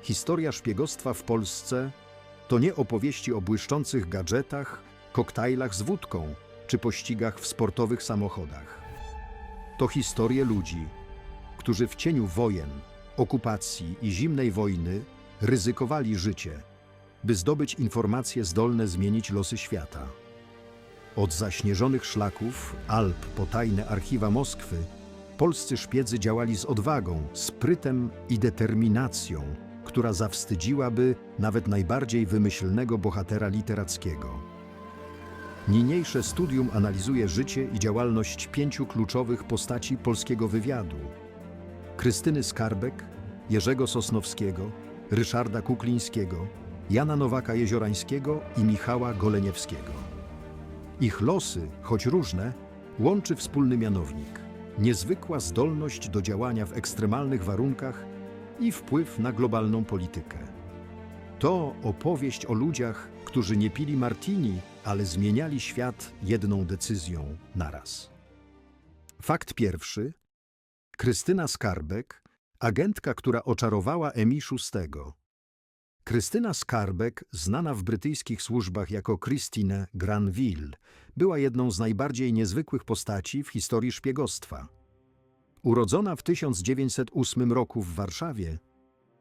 Historia szpiegostwa w Polsce to nie opowieści o błyszczących gadżetach, koktajlach z wódką czy pościgach w sportowych samochodach. To historie ludzi, którzy w cieniu wojen, okupacji i zimnej wojny ryzykowali życie, by zdobyć informacje zdolne zmienić losy świata. Od zaśnieżonych szlaków, Alp po tajne archiwa Moskwy, polscy szpiedzy działali z odwagą, sprytem i determinacją, która zawstydziłaby nawet najbardziej wymyślnego bohatera literackiego. Niniejsze studium analizuje życie i działalność 5 kluczowych postaci polskiego wywiadu: Krystyny Skarbek, Jerzego Sosnowskiego, Ryszarda Kuklińskiego, Jana Nowaka-Jeziorańskiego i Michała Goleniewskiego. Ich losy, choć różne, łączy wspólny mianownik: niezwykła zdolność do działania w ekstremalnych warunkach i wpływ na globalną politykę. To opowieść o ludziach, którzy nie pili martini, ale zmieniali świat jedną decyzją naraz. Fakt pierwszy. Krystyna Skarbek, agentka, która oczarowała MI6. Krystyna Skarbek, znana w brytyjskich służbach jako Christine Granville, była jedną z najbardziej niezwykłych postaci w historii szpiegostwa. Urodzona w 1908 roku w Warszawie,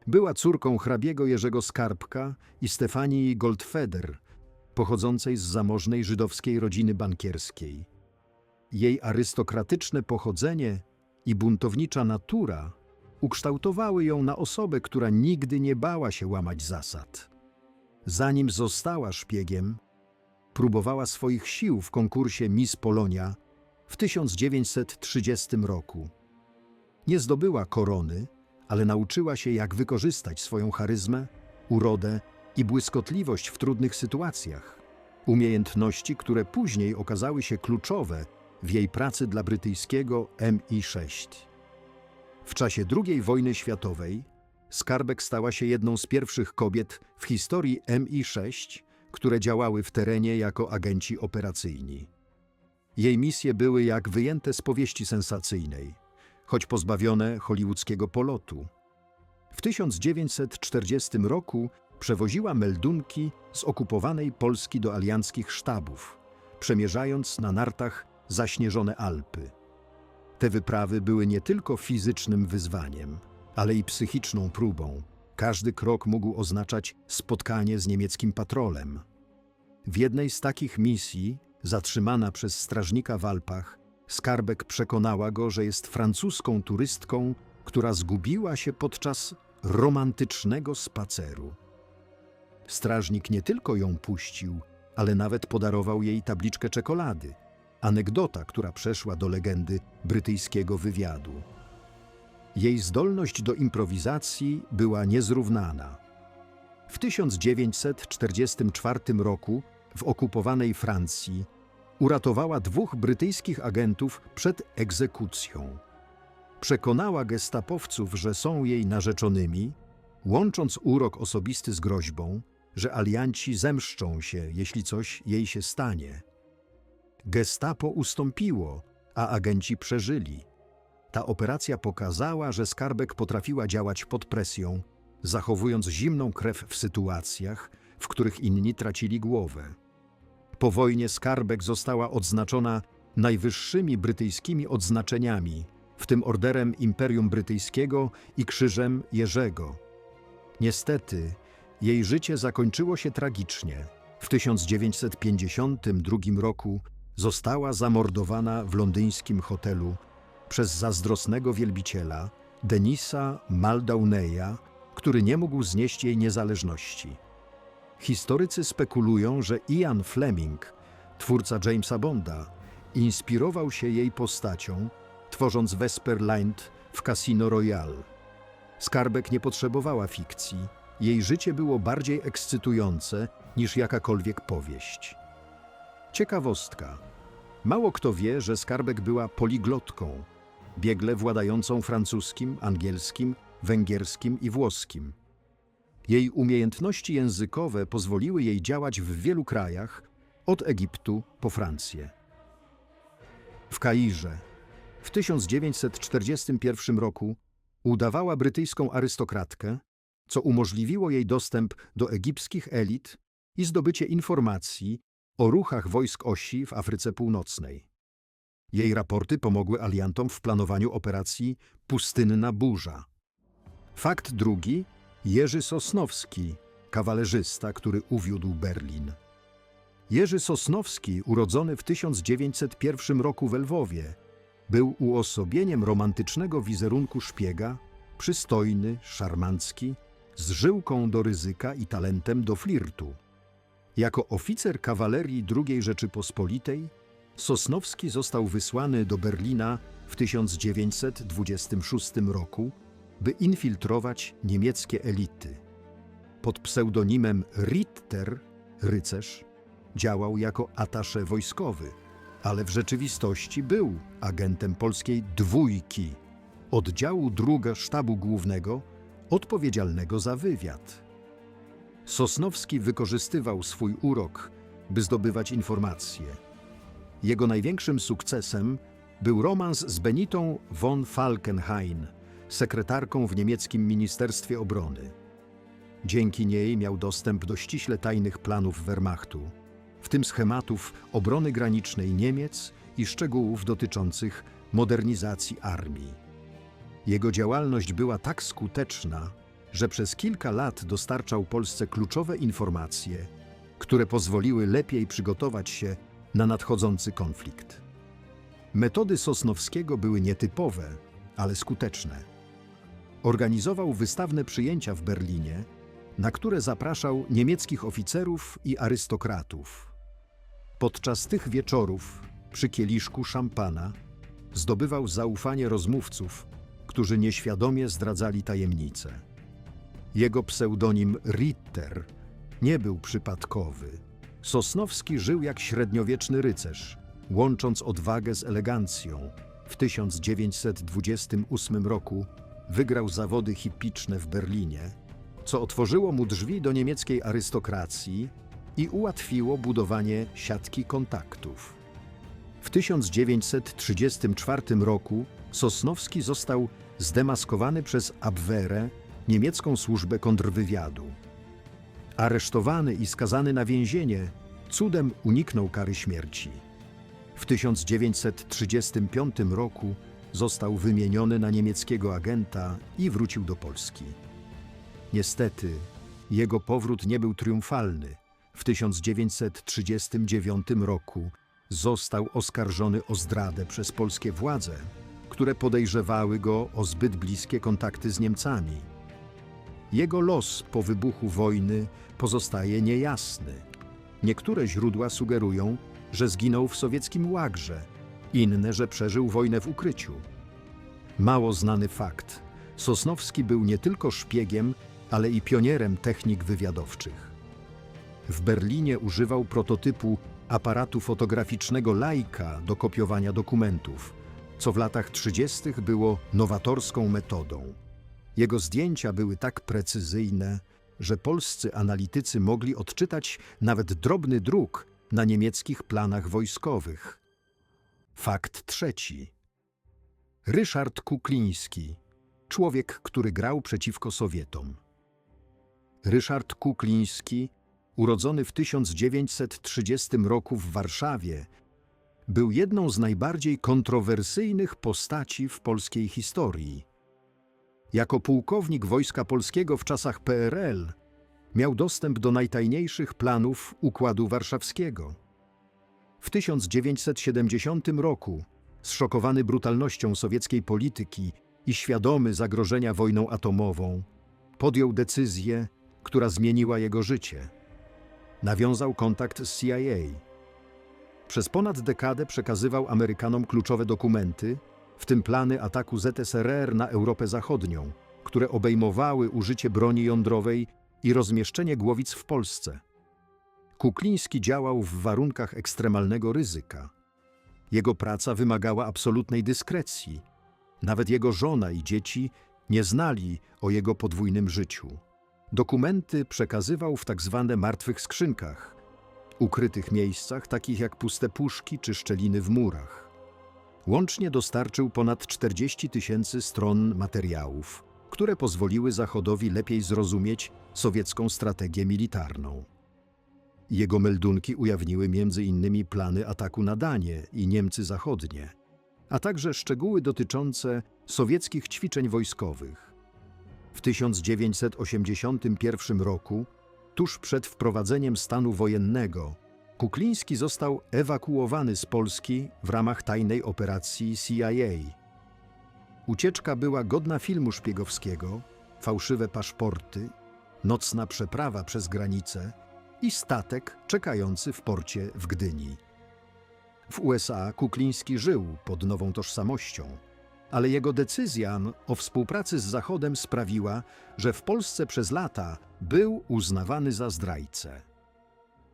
była córką hrabiego Jerzego Skarbka i Stefanii Goldfeder, pochodzącej z zamożnej żydowskiej rodziny bankierskiej. Jej arystokratyczne pochodzenie i buntownicza natura ukształtowały ją na osobę, która nigdy nie bała się łamać zasad. Zanim została szpiegiem, próbowała swoich sił w konkursie Miss Polonia w 1930 roku. Nie zdobyła korony, ale nauczyła się, jak wykorzystać swoją charyzmę, urodę i błyskotliwość w trudnych sytuacjach. Umiejętności, które później okazały się kluczowe w jej pracy dla brytyjskiego MI6. W czasie II wojny światowej Skarbek stała się jedną z pierwszych kobiet w historii MI6, które działały w terenie jako agenci operacyjni. Jej misje były jak wyjęte z powieści sensacyjnej, choć pozbawione hollywoodzkiego polotu. W 1940 roku przewoziła meldunki z okupowanej Polski do alianckich sztabów, przemierzając na nartach zaśnieżone Alpy. Te wyprawy były nie tylko fizycznym wyzwaniem, ale i psychiczną próbą. Każdy krok mógł oznaczać spotkanie z niemieckim patrolem. W jednej z takich misji, zatrzymana przez strażnika w Alpach, Skarbek przekonała go, że jest francuską turystką, która zgubiła się podczas romantycznego spaceru. Strażnik nie tylko ją puścił, ale nawet podarował jej tabliczkę czekolady. Anegdota, która przeszła do legendy brytyjskiego wywiadu. Jej zdolność do improwizacji była niezrównana. W 1944 roku w okupowanej Francji uratowała 2 brytyjskich agentów przed egzekucją. Przekonała gestapowców, że są jej narzeczonymi, łącząc urok osobisty z groźbą, że alianci zemszczą się, jeśli coś jej się stanie. Gestapo ustąpiło, a agenci przeżyli. Ta operacja pokazała, że Skarbek potrafiła działać pod presją, zachowując zimną krew w sytuacjach, w których inni tracili głowę. Po wojnie Skarbek została odznaczona najwyższymi brytyjskimi odznaczeniami, w tym Orderem Imperium Brytyjskiego i Krzyżem Jerzego. Niestety, jej życie zakończyło się tragicznie. W 1952 roku została zamordowana w londyńskim hotelu przez zazdrosnego wielbiciela Denisa Muldowney'a, który nie mógł znieść jej niezależności. Historycy spekulują, że Ian Fleming, twórca Jamesa Bonda, inspirował się jej postacią, tworząc Vesper Lynd w Casino Royale. Skarbek nie potrzebowała fikcji. Jej życie było bardziej ekscytujące niż jakakolwiek powieść. Ciekawostka. Mało kto wie, że Skarbek była poliglotką, biegle władającą francuskim, angielskim, węgierskim i włoskim. Jej umiejętności językowe pozwoliły jej działać w wielu krajach, od Egiptu po Francję. W Kairze w 1941 roku udawała brytyjską arystokratkę, co umożliwiło jej dostęp do egipskich elit i zdobycie informacji o ruchach wojsk Osi w Afryce Północnej. Jej raporty pomogły aliantom w planowaniu operacji Pustynna Burza. Fakt drugi: Jerzy Sosnowski, kawalerzysta, który uwiódł Berlin. Jerzy Sosnowski, urodzony w 1901 roku w Lwowie, był uosobieniem romantycznego wizerunku szpiega, przystojny, szarmancki, z żyłką do ryzyka i talentem do flirtu. Jako oficer kawalerii II Rzeczypospolitej Sosnowski został wysłany do Berlina w 1926 roku, by infiltrować niemieckie elity. Pod pseudonimem Ritter, rycerz, działał jako atasze wojskowy, ale w rzeczywistości był agentem polskiej dwójki, oddziału II Sztabu Głównego, odpowiedzialnego za wywiad. Sosnowski wykorzystywał swój urok, by zdobywać informacje. Jego największym sukcesem był romans z Benitą von Falkenhayn, sekretarką w niemieckim Ministerstwie Obrony. Dzięki niej miał dostęp do ściśle tajnych planów Wehrmachtu, w tym schematów obrony granicznej Niemiec i szczegółów dotyczących modernizacji armii. Jego działalność była tak skuteczna, że przez kilka lat dostarczał Polsce kluczowe informacje, które pozwoliły lepiej przygotować się na nadchodzący konflikt. Metody Sosnowskiego były nietypowe, ale skuteczne. Organizował wystawne przyjęcia w Berlinie, na które zapraszał niemieckich oficerów i arystokratów. Podczas tych wieczorów, przy kieliszku szampana, zdobywał zaufanie rozmówców, którzy nieświadomie zdradzali tajemnice. Jego pseudonim Ritter nie był przypadkowy. Sosnowski żył jak średniowieczny rycerz, łącząc odwagę z elegancją. W 1928 roku wygrał zawody hippiczne w Berlinie, co otworzyło mu drzwi do niemieckiej arystokracji i ułatwiło budowanie siatki kontaktów. W 1934 roku Sosnowski został zdemaskowany przez Abwehrę, niemiecką służbę kontrwywiadu. Aresztowany i skazany na więzienie, cudem uniknął kary śmierci. W 1935 roku został wymieniony na niemieckiego agenta i wrócił do Polski. Niestety, jego powrót nie był triumfalny. W 1939 roku został oskarżony o zdradę przez polskie władze, które podejrzewały go o zbyt bliskie kontakty z Niemcami. Jego los po wybuchu wojny pozostaje niejasny. Niektóre źródła sugerują, że zginął w sowieckim łagrze, inne, że przeżył wojnę w ukryciu. Mało znany fakt: Sosnowski był nie tylko szpiegiem, ale i pionierem technik wywiadowczych. W Berlinie używał prototypu aparatu fotograficznego Leica do kopiowania dokumentów, co w latach 30. było nowatorską metodą. Jego zdjęcia były tak precyzyjne, że polscy analitycy mogli odczytać nawet drobny druk na niemieckich planach wojskowych. Fakt trzeci. Ryszard Kukliński, człowiek, który grał przeciwko Sowietom. Ryszard Kukliński, urodzony w 1930 roku w Warszawie, był jedną z najbardziej kontrowersyjnych postaci w polskiej historii. Jako pułkownik Wojska Polskiego w czasach PRL miał dostęp do najtajniejszych planów Układu Warszawskiego. W 1970 roku, zszokowany brutalnością sowieckiej polityki i świadomy zagrożenia wojną atomową, podjął decyzję, która zmieniła jego życie. Nawiązał kontakt z CIA. Przez ponad dekadę przekazywał Amerykanom kluczowe dokumenty, w tym plany ataku ZSRR na Europę Zachodnią, które obejmowały użycie broni jądrowej i rozmieszczenie głowic w Polsce. Kukliński działał w warunkach ekstremalnego ryzyka. Jego praca wymagała absolutnej dyskrecji. Nawet jego żona i dzieci nie znali o jego podwójnym życiu. Dokumenty przekazywał w tak zwane martwych skrzynkach, ukrytych miejscach takich jak puste puszki czy szczeliny w murach. Łącznie dostarczył ponad 40 000 stron materiałów, które pozwoliły Zachodowi lepiej zrozumieć sowiecką strategię militarną. Jego meldunki ujawniły m.in. plany ataku na Danię i Niemcy Zachodnie, a także szczegóły dotyczące sowieckich ćwiczeń wojskowych. W 1981 roku, tuż przed wprowadzeniem stanu wojennego, Kukliński został ewakuowany z Polski w ramach tajnej operacji CIA. Ucieczka była godna filmu szpiegowskiego, fałszywe paszporty, nocna przeprawa przez granicę i statek czekający w porcie w Gdyni. W USA Kukliński żył pod nową tożsamością, ale jego decyzja o współpracy z Zachodem sprawiła, że w Polsce przez lata był uznawany za zdrajcę.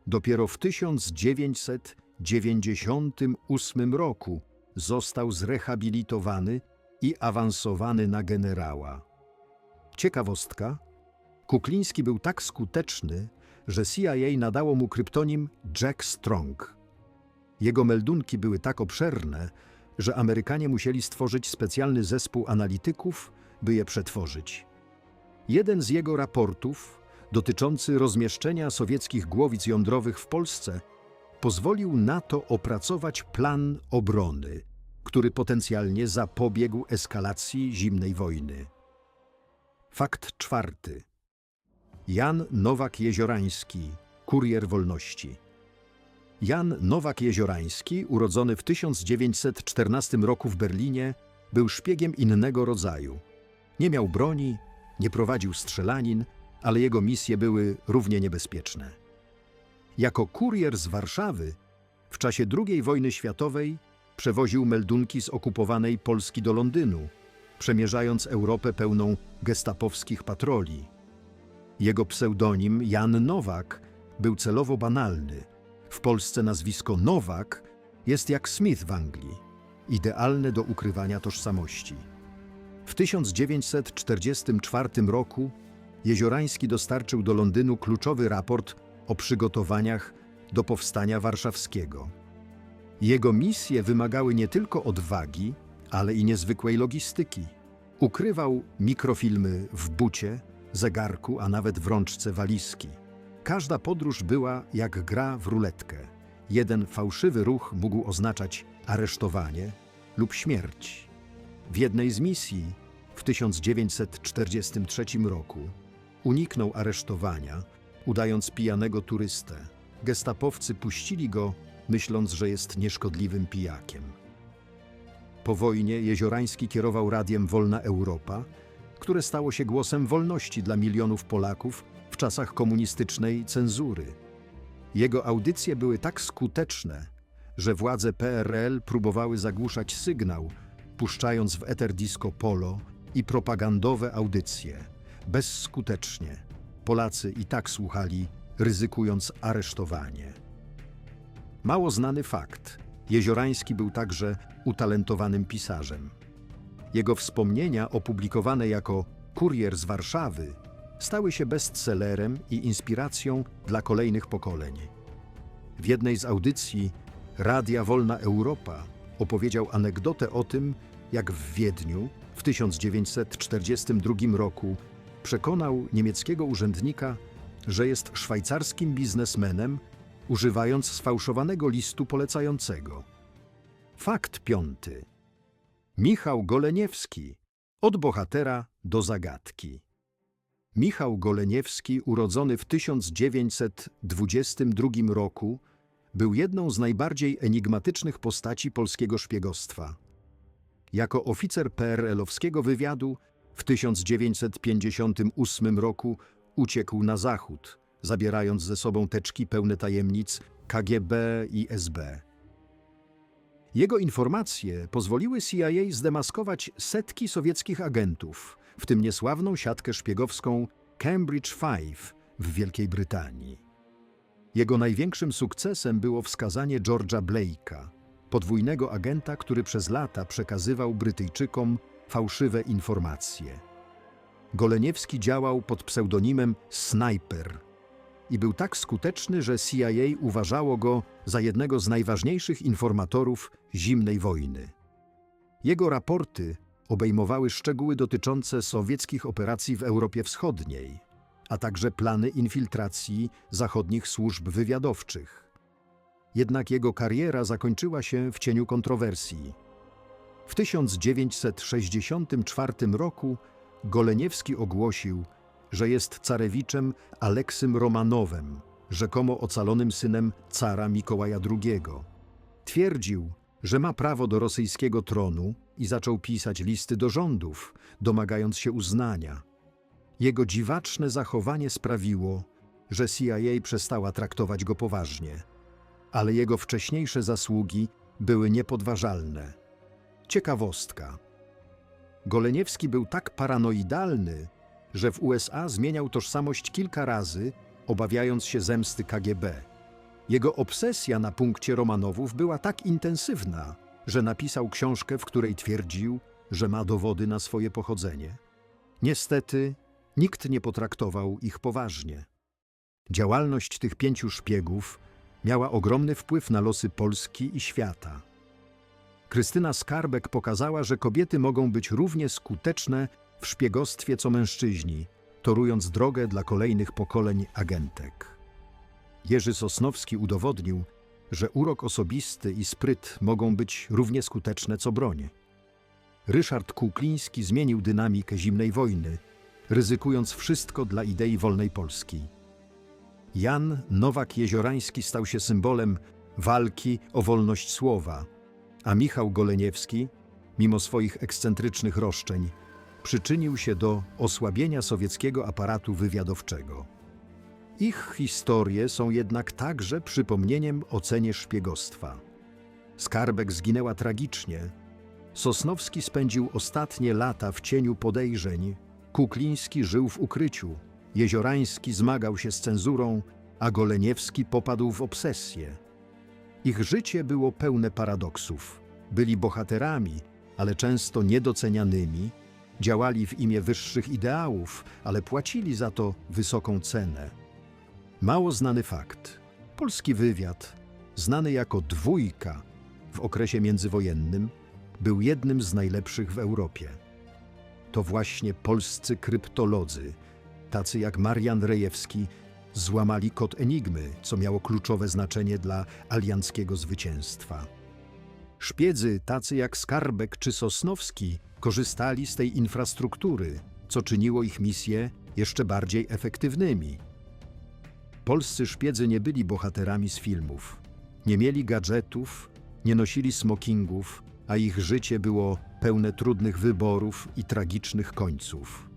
Dopiero w 1998 roku został zrehabilitowany i awansowany na generała. Ciekawostka: Kukliński był tak skuteczny, że CIA nadało mu kryptonim Jack Strong. Jego meldunki były tak obszerne, że Amerykanie musieli stworzyć specjalny zespół analityków, by je przetworzyć. Jeden z jego raportów, dotyczący rozmieszczenia sowieckich głowic jądrowych w Polsce, pozwolił NATO opracować plan obrony, który potencjalnie zapobiegł eskalacji zimnej wojny. Fakt czwarty. Jan Nowak-Jeziorański, kurier wolności. Jan Nowak-Jeziorański, urodzony w 1914 roku w Berlinie, był szpiegiem innego rodzaju. Nie miał broni, nie prowadził strzelanin, ale jego misje były równie niebezpieczne. Jako kurier z Warszawy w czasie II wojny światowej przewoził meldunki z okupowanej Polski do Londynu, przemierzając Europę pełną gestapowskich patroli. Jego pseudonim Jan Nowak był celowo banalny. W Polsce nazwisko Nowak jest jak Smith w Anglii, idealne do ukrywania tożsamości. W 1944 roku Jeziorański dostarczył do Londynu kluczowy raport o przygotowaniach do powstania warszawskiego. Jego misje wymagały nie tylko odwagi, ale i niezwykłej logistyki. Ukrywał mikrofilmy w bucie, zegarku, a nawet w rączce walizki. Każda podróż była jak gra w ruletkę. Jeden fałszywy ruch mógł oznaczać aresztowanie lub śmierć. W jednej z misji w 1943 roku uniknął aresztowania, udając pijanego turystę. Gestapowcy puścili go, myśląc, że jest nieszkodliwym pijakiem. Po wojnie Jeziorański kierował radiem Wolna Europa, które stało się głosem wolności dla milionów Polaków w czasach komunistycznej cenzury. Jego audycje były tak skuteczne, że władze PRL próbowały zagłuszać sygnał, puszczając w eter disco polo i propagandowe audycje. Bezskutecznie. Polacy i tak słuchali, ryzykując aresztowanie. Mało znany fakt. Jeziorański był także utalentowanym pisarzem. Jego wspomnienia, opublikowane jako Kurier z Warszawy, stały się bestsellerem i inspiracją dla kolejnych pokoleń. W jednej z audycji Radia Wolna Europa opowiedział anegdotę o tym, jak w Wiedniu w 1942 roku przekonał niemieckiego urzędnika, że jest szwajcarskim biznesmenem, używając sfałszowanego listu polecającego. Fakt piąty. Michał Goleniewski, od bohatera do zagadki. Michał Goleniewski, urodzony w 1922 roku, był jedną z najbardziej enigmatycznych postaci polskiego szpiegostwa. Jako oficer PRL-owskiego wywiadu w 1958 roku uciekł na zachód, zabierając ze sobą teczki pełne tajemnic KGB i SB. Jego informacje pozwoliły CIA zdemaskować setki sowieckich agentów, w tym niesławną siatkę szpiegowską Cambridge Five w Wielkiej Brytanii. Jego największym sukcesem było wskazanie George'a Blake'a, podwójnego agenta, który przez lata przekazywał Brytyjczykom fałszywe informacje. Goleniewski działał pod pseudonimem Sniper i był tak skuteczny, że CIA uważało go za jednego z najważniejszych informatorów zimnej wojny. Jego raporty obejmowały szczegóły dotyczące sowieckich operacji w Europie Wschodniej, a także plany infiltracji zachodnich służb wywiadowczych. Jednak jego kariera zakończyła się w cieniu kontrowersji. W 1964 roku Goleniewski ogłosił, że jest carewiczem Aleksym Romanowem, rzekomo ocalonym synem cara Mikołaja II. Twierdził, że ma prawo do rosyjskiego tronu i zaczął pisać listy do rządów, domagając się uznania. Jego dziwaczne zachowanie sprawiło, że CIA przestała traktować go poważnie, ale jego wcześniejsze zasługi były niepodważalne. Ciekawostka. Goleniewski był tak paranoidalny, że w USA zmieniał tożsamość kilka razy, obawiając się zemsty KGB. Jego obsesja na punkcie Romanowów była tak intensywna, że napisał książkę, w której twierdził, że ma dowody na swoje pochodzenie. Niestety, nikt nie potraktował ich poważnie. Działalność tych 5 szpiegów miała ogromny wpływ na losy Polski i świata. Krystyna Skarbek pokazała, że kobiety mogą być równie skuteczne w szpiegostwie co mężczyźni, torując drogę dla kolejnych pokoleń agentek. Jerzy Sosnowski udowodnił, że urok osobisty i spryt mogą być równie skuteczne co broń. Ryszard Kukliński zmienił dynamikę zimnej wojny, ryzykując wszystko dla idei wolnej Polski. Jan Nowak-Jeziorański stał się symbolem walki o wolność słowa, a Michał Goleniewski, mimo swoich ekscentrycznych roszczeń, przyczynił się do osłabienia sowieckiego aparatu wywiadowczego. Ich historie są jednak także przypomnieniem o cenie szpiegostwa. Skarbek zginęła tragicznie. Sosnowski spędził ostatnie lata w cieniu podejrzeń, Kukliński żył w ukryciu, Jeziorański zmagał się z cenzurą, a Goleniewski popadł w obsesję. Ich życie było pełne paradoksów. Byli bohaterami, ale często niedocenianymi, działali w imię wyższych ideałów, ale płacili za to wysoką cenę. Mało znany fakt. Polski wywiad, znany jako Dwójka w okresie międzywojennym, był jednym z najlepszych w Europie. To właśnie polscy kryptolodzy, tacy jak Marian Rejewski, złamali kod Enigmy, co miało kluczowe znaczenie dla alianckiego zwycięstwa. Szpiedzy tacy jak Skarbek czy Sosnowski korzystali z tej infrastruktury, co czyniło ich misje jeszcze bardziej efektywnymi. Polscy szpiedzy nie byli bohaterami z filmów, nie mieli gadżetów, nie nosili smokingów, a ich życie było pełne trudnych wyborów i tragicznych końców.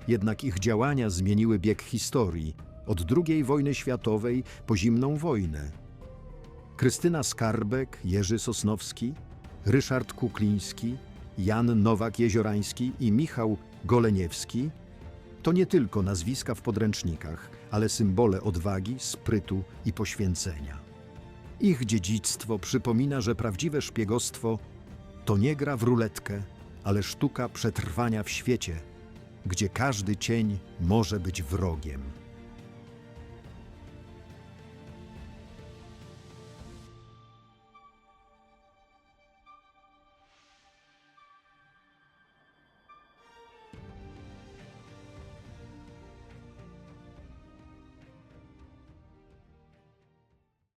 Jednak ich działania zmieniły bieg historii, od II wojny światowej po zimną wojnę. Krystyna Skarbek, Jerzy Sosnowski, Ryszard Kukliński, Jan Nowak-Jeziorański i Michał Goleniewski to nie tylko nazwiska w podręcznikach, ale symbole odwagi, sprytu i poświęcenia. Ich dziedzictwo przypomina, że prawdziwe szpiegostwo to nie gra w ruletkę, ale sztuka przetrwania w świecie, gdzie każdy cień może być wrogiem.